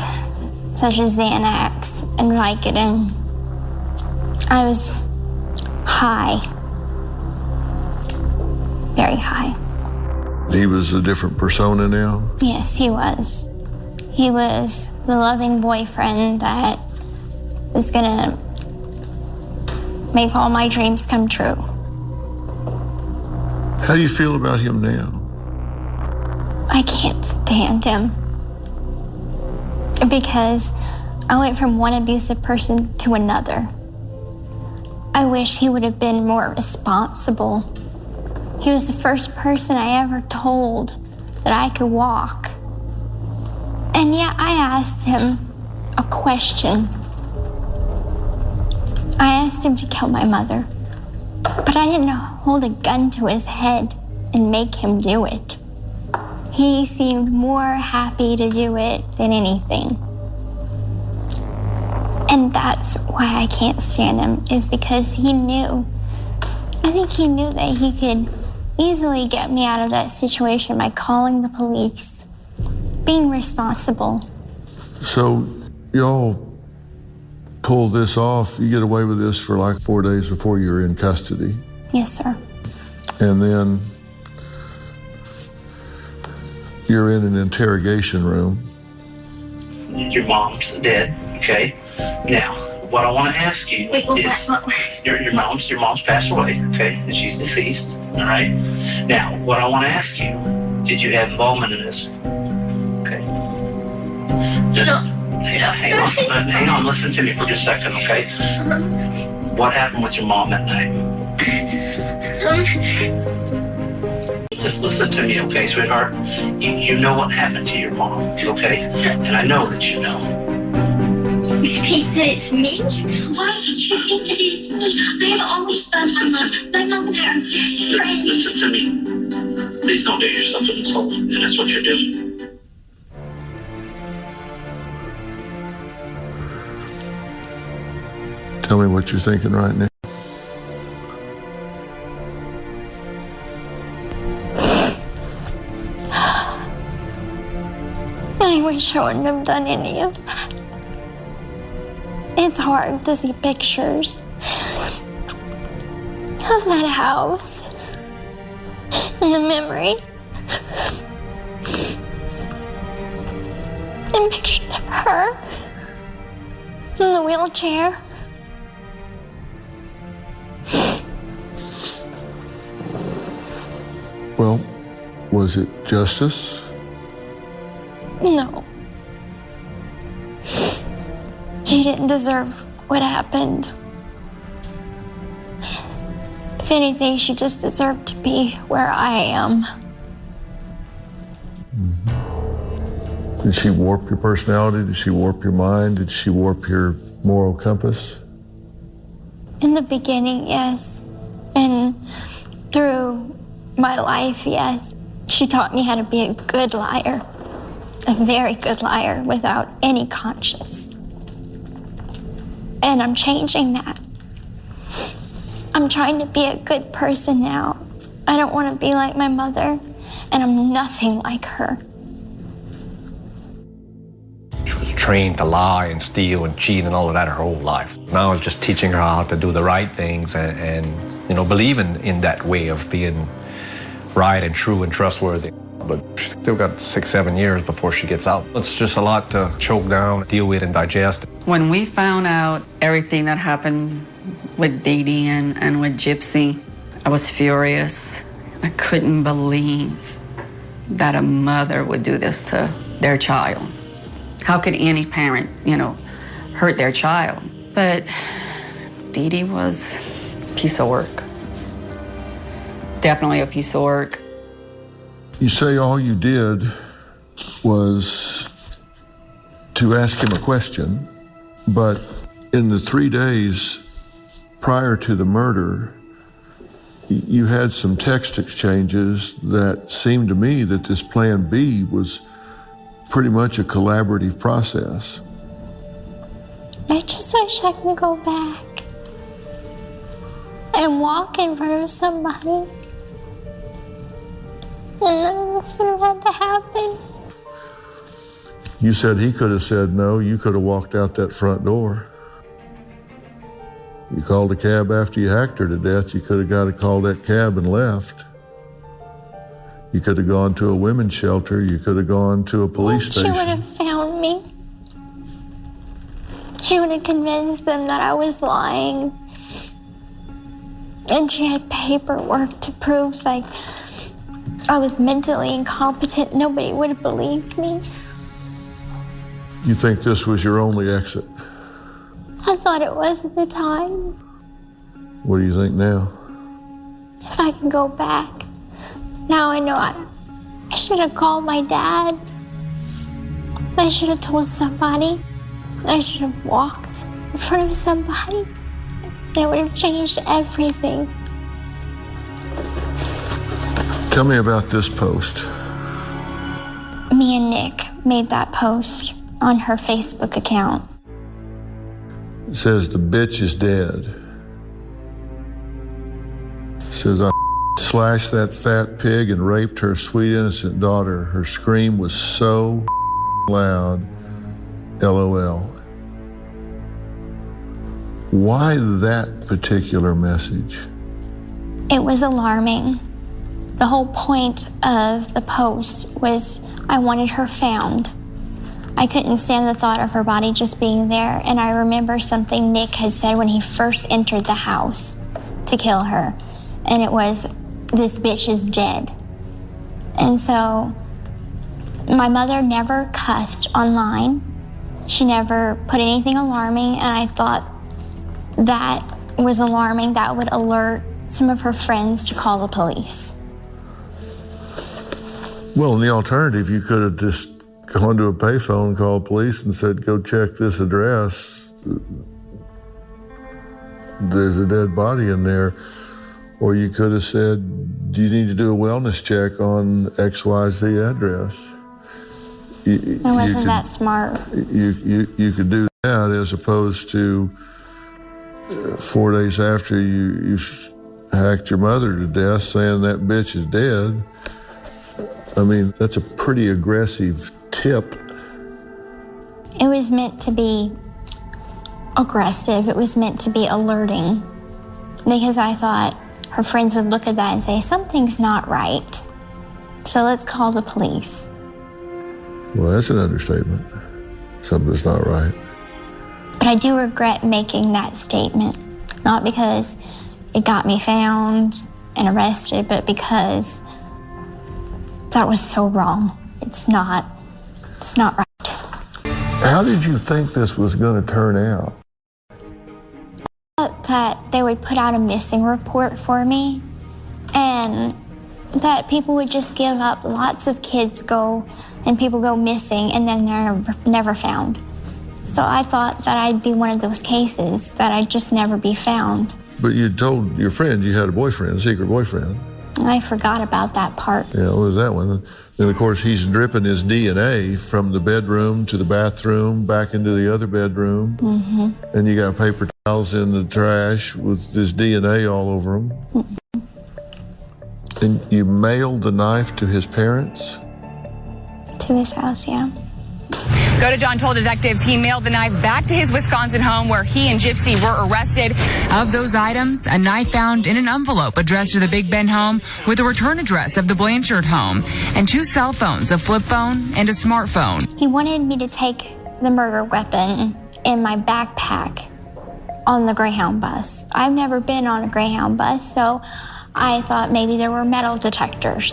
such as Xanax and Vicodin. I was high, very high. He was a different persona now? Yes, he was. He was the loving boyfriend that is gonna make all my dreams come true. How do you feel about him now? I can't stand him because I went from one abusive person to another. I wish he would have been more responsible. He was the first person I ever told that I could walk. And yet I asked him a question. I asked him to kill my mother, but I didn't hold a gun to his head and make him do it. He seemed more happy to do it than anything. And that's why I can't stand him, is because he knew. I think he knew that he could easily get me out of that situation by calling the police, being responsible. So y'all pull this off, you get away with this for like 4 days before you're in custody. Yes, sir. And then you're in an interrogation room. Your mom's dead, okay? Now, what I want to ask you is, your mom's passed away, okay? And she's deceased, all right? Now, what I want to ask you, did you have involvement in this? Okay. Hang on, listen to me for just a second, okay? What happened with your mom that night? Just listen to me, okay, sweetheart? You know what happened to your mom, okay? And I know that you know. You think that it's me? Why did you think that it's me? I've always thought my mom and I are best friends. Listen to me. Please don't do yourself an insult, and that's what you're doing. Tell me what you're thinking right now. I wish I wouldn't have done any of that. It's hard to see pictures of that house and the memory and pictures of her in the wheelchair. Well, was it justice? No. She didn't deserve what happened. If anything, she just deserved to be where I am. Mm-hmm. Did she warp your personality? Did she warp your mind? Did she warp your moral compass? In the beginning, yes. And through my life, yes. She taught me how to be a good liar. A very good liar without any conscience. And I'm changing that. I'm trying to be a good person now. I don't want to be like my mother, and I'm nothing like her. She was trained to lie and steal and cheat and all of that her whole life. Now it's just teaching her how to do the right things and you know, believe in that way of being right and true and trustworthy. But she's still got 6-7 years before she gets out. It's just a lot to choke down, deal with, and digest. When we found out everything that happened with Dee Dee and with Gypsy, I was furious. I couldn't believe that a mother would do this to their child. How could any parent, you know, hurt their child? But Dee Dee was a piece of work. Definitely a piece of work. You say all you did was to ask him a question, but in the 3 days prior to the murder, you had some text exchanges that seemed to me that this Plan B was pretty much a collaborative process. I just wish I could go back. and walk in front of somebody. And none of this would have had to happen. You said he could have said no. You could have walked out that front door. You called a cab after you hacked her to death. You could have got to call that cab and left. You could have gone to a women's shelter. You could have gone to a police station. She would have found me. She would have convinced them that I was lying. And she had paperwork to prove, like, I was mentally incompetent. Nobody would have believed me. You think this was your only exit? I thought it was at the time. What do you think now? If I can go back, now I know I should have called my dad. I should have told somebody. I should have walked in front of somebody. And it would have changed everything. Tell me about this post. Me and Nick made that post on her Facebook account. It says, the bitch is dead. It says, I slashed that fat pig and raped her sweet innocent daughter. Her scream was so loud. LOL. Why that particular message? It was alarming. The whole point of the post was I wanted her found. I couldn't stand the thought of her body just being there, and I remember something Nick had said when he first entered the house to kill her, and it was, this bitch is dead. And so my mother never cussed online. She never put anything alarming, and I thought that was alarming. That would alert some of her friends to call the police. Well, in the alternative, you could have just gone to a payphone and called police and said, go check this address. There's a dead body in there. Or you could have said, do you need to do a wellness check on XYZ address? It wasn't that smart. You could do that as opposed to 4 days after you hacked your mother to death saying that bitch is dead. I mean, that's a pretty aggressive tip. It was meant to be aggressive. It was meant to be alerting, because I thought her friends would look at that and say, something's not right. So let's call the police. Well, that's an understatement. Something's not right. But I do regret making that statement, not because it got me found and arrested, but because that was so wrong. It's not right. How did you think this was going to turn out? I thought that they would put out a missing report for me, and that people would just give up. Lots of kids go, and people go missing, and then they're never found. So I thought that I'd be one of those cases, that I'd just never be found. But you told your friend you had a boyfriend, a secret boyfriend. I forgot about that part. Yeah, what was that one? Then, of course, he's dripping his DNA from the bedroom to the bathroom, back into the other bedroom. Mm-hmm. And you got paper towels in the trash with his DNA all over them. Mm-hmm. And you mailed the knife to his parents? To his house, yeah. Go to John told detectives he mailed the knife back to his Wisconsin home where he and Gypsy were arrested. Of those items, a knife found in an envelope addressed to the Big Bend home with a return address of the Blanchard home, and 2 cell phones, a flip phone and a smartphone. He wanted me to take the murder weapon in my backpack on the Greyhound bus. I've never been on a Greyhound bus, so I thought maybe there were metal detectors.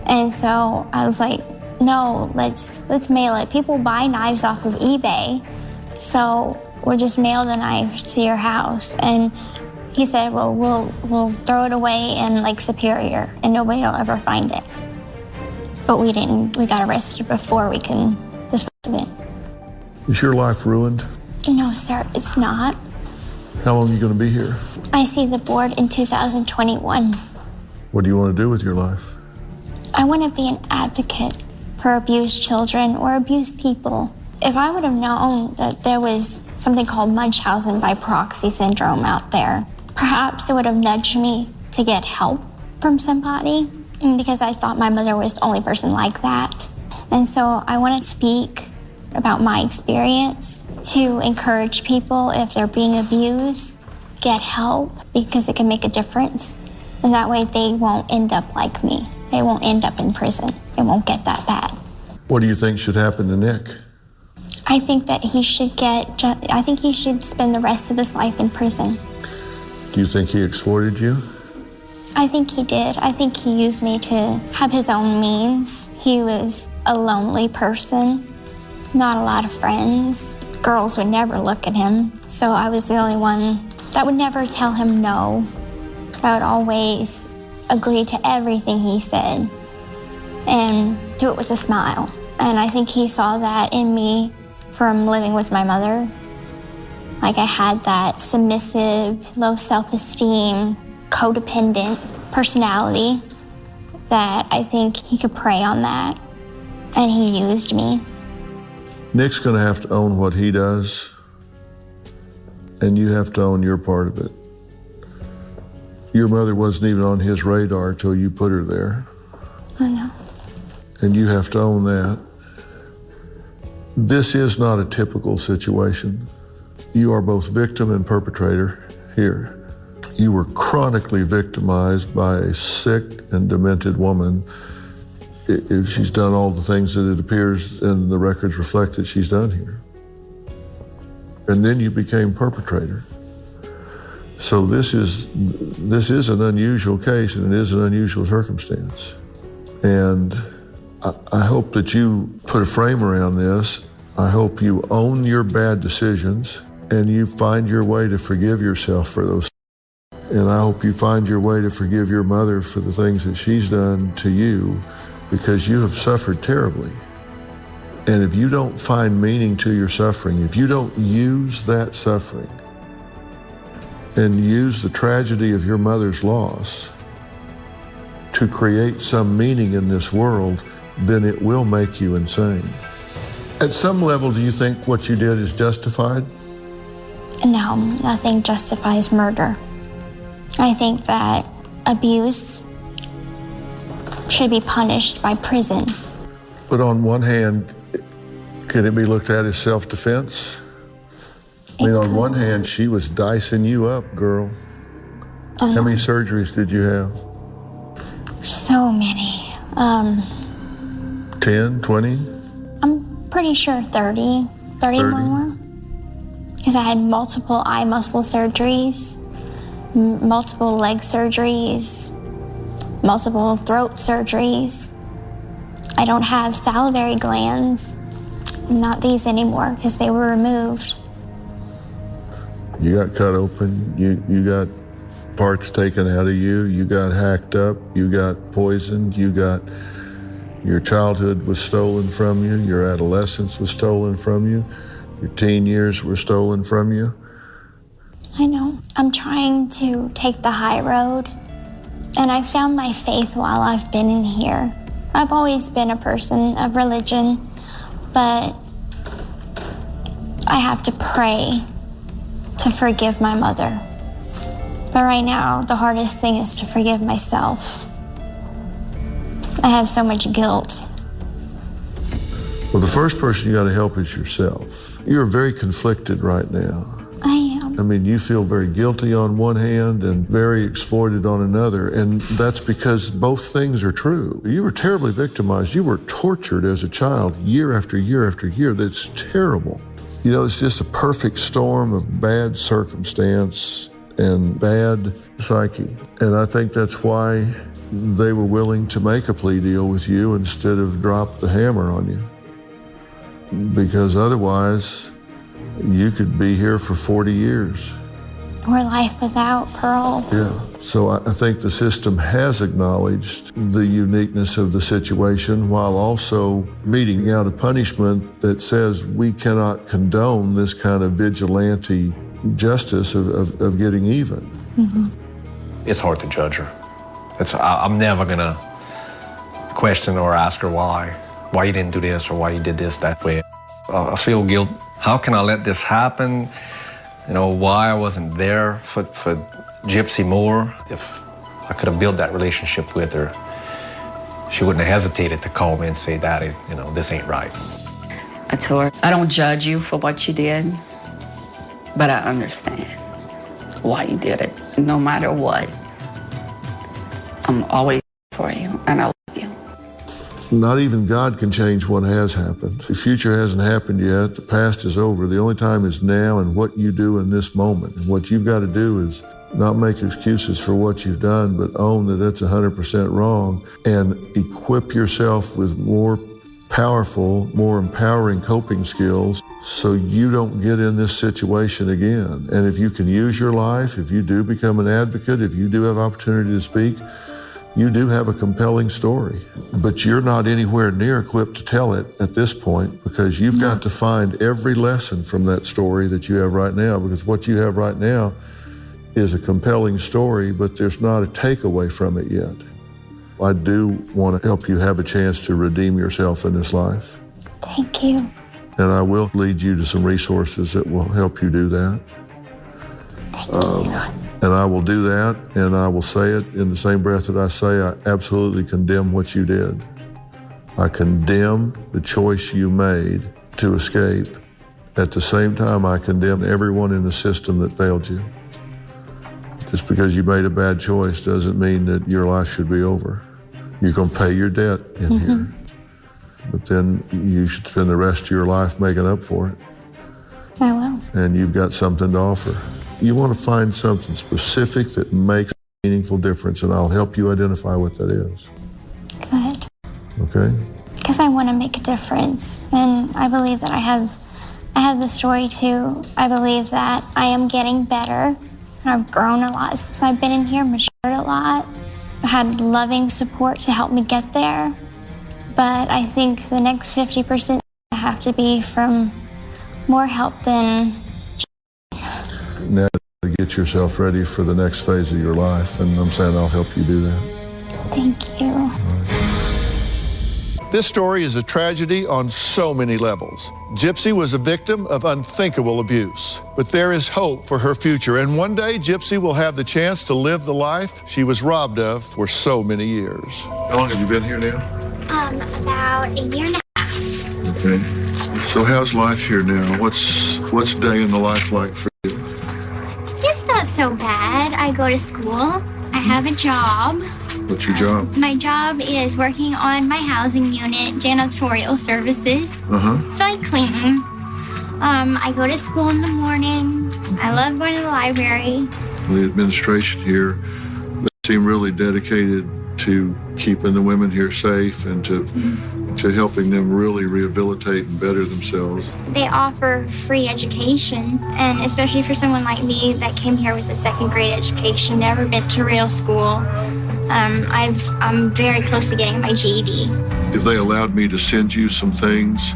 And so I was like, no, let's mail it. People buy knives off of eBay, so we'll just mail the knife to your house. And he said, well, we'll throw it away in Lake Superior, and nobody will ever find it. But we didn't. We got arrested before we can dispose of it. Is your life ruined? No, sir, it's not. How long are you going to be here? I see the board in 2021. What do you want to do with your life? I want to be an advocate for abused children or abused people. If I would have known that there was something called Munchausen by proxy syndrome out there, perhaps it would have nudged me to get help from somebody, because I thought my mother was the only person like that. And so I want to speak about my experience to encourage people, if they're being abused, get help, because it can make a difference. And that way they won't end up like me. They won't end up in prison. It won't get that bad. What do you think should happen to Nick? I think that he should spend the rest of his life in prison. Do you think he exploited you? I think he did. I think he used me to have his own means. He was a lonely person, not a lot of friends. Girls would never look at him, so I was the only one that would never tell him no. I would always agree to everything he said and do it with a smile. And I think he saw that in me from living with my mother. Like, I had that submissive, low self-esteem, codependent personality that I think he could prey on that, and he used me. Nick's going to have to own what he does, and you have to own your part of it. Your mother wasn't even on his radar till you put her there. I know. And you have to own that. This is not a typical situation. You are both victim and perpetrator here. You were chronically victimized by a sick and demented woman. If she's done all the things that it appears and the records reflect that she's done here. And then you became perpetrator. So this is an unusual case, and it is an unusual circumstance. And I hope that you put a frame around this. I hope you own your bad decisions and you find your way to forgive yourself for those. And I hope you find your way to forgive your mother for the things that she's done to you, because you have suffered terribly. And if you don't find meaning to your suffering, if you don't use that suffering and use the tragedy of your mother's loss to create some meaning in this world, then it will make you insane. At some level, do you think what you did is justified? No, nothing justifies murder. I think that abuse should be punished by prison. But on one hand, can it be looked at as self-defense? I mean, on one hand, she was dicing you up, girl. How many surgeries did you have? So many. 10, 20? I'm pretty sure 30 more. Because I had multiple eye muscle surgeries, multiple leg surgeries, multiple throat surgeries. I don't have salivary glands, not these anymore, because they were removed. You got cut open, you got parts taken out of you, you got hacked up, you got poisoned, your childhood was stolen from you, your adolescence was stolen from you, your teen years were stolen from you. I know. I'm trying to take the high road, and I found my faith while I've been in here. I've always been a person of religion, but I have to pray to forgive my mother. But right now, the hardest thing is to forgive myself. I have so much guilt. Well, the first person you got to help is yourself. You're very conflicted right now. I am. I mean, you feel very guilty on one hand and very exploited on another, and that's because both things are true. You were terribly victimized. You were tortured as a child year after year after year. That's terrible. You know, it's just a perfect storm of bad circumstance and bad psyche. And I think that's why they were willing to make a plea deal with you instead of drop the hammer on you. Because otherwise, you could be here for 40 years. Or life without Pearl. Yeah. So I think the system has acknowledged the uniqueness of the situation while also meting out a punishment that says we cannot condone this kind of vigilante justice of getting even. Mm-hmm. It's hard to judge her. I'm never gonna question or ask her why you didn't do this or why you did this that way. I feel guilt. How can I let this happen? You know, why I wasn't there for Gypsy more. If I could have built that relationship with her, she wouldn't have hesitated to call me and say, Daddy, you know, this ain't right. I told her, I don't judge you for what you did, but I understand why you did it. No matter what, I'm always for you, and I love you. Not even God can change what has happened. The future hasn't happened yet. The past is over. The only time is now and what you do in this moment. And what you've got to do is not make excuses for what you've done, but own that it's 100% wrong and equip yourself with more powerful, more empowering coping skills so you don't get in this situation again. And if you can use your life, if you do become an advocate, if you do have opportunity to speak, you do have a compelling story. But you're not anywhere near equipped to tell it at this point because you've got to find every lesson from that story that you have right now, because what you have right now is a compelling story, but there's not a takeaway from it yet. I do want to help you have a chance to redeem yourself in this life. Thank you. And I will lead you to some resources that will help you do that. Thank you. And I will do that, and I will say it in the same breath that I say I absolutely condemn what you did. I condemn the choice you made to escape. At the same time, I condemn everyone in the system that failed you. Just because you made a bad choice doesn't mean that your life should be over. You're going to pay your debt in here. But then you should spend the rest of your life making up for it. I will. And you've got something to offer. You want to find something specific that makes a meaningful difference, and I'll help you identify what that is. Go ahead. Okay? Because I want to make a difference. And I believe that I have the story too. I believe that I am getting better. I've grown a lot since I've been in here, matured a lot. I had loving support to help me get there. But I think the next 50% have to be from more help than... Now to get yourself ready for the next phase of your life, and I'm saying I'll help you do that. Thank you. This story is a tragedy on so many levels. Gypsy was a victim of unthinkable abuse, but there is hope for her future, and one day Gypsy will have the chance to live the life she was robbed of for so many years. How long have you been here now? About a year and a half. Okay. So how's life here now? What's a day in the life like for you? It's not so bad. I go to school. I have a job. What's your job? My job is working on my housing unit, janitorial services. So I clean. I go to school in the morning. I love going to the library. The administration here, they seem really dedicated to keeping the women here safe and to helping them really rehabilitate and better themselves. They offer free education, and especially for someone like me that came here with a second grade education, never been to real school. I'm very close to getting my GED. If they allowed me to send you some things,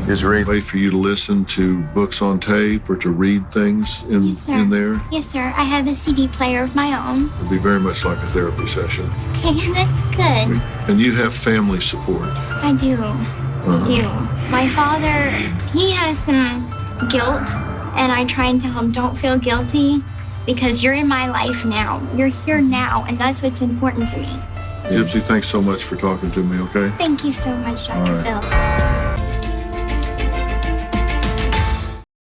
is there any way for you to listen to books on tape or to read things in there? Yes, sir. I have a CD player of my own. It'd be very much like a therapy session. Okay, that's good. And you have family support. I do. I do. My father, he has some guilt, and I try and tell him, don't feel guilty, because you're in my life now. You're here now, and that's what's important to me. Gypsy, thanks so much for talking to me, okay? Thank you so much, Dr. Phil.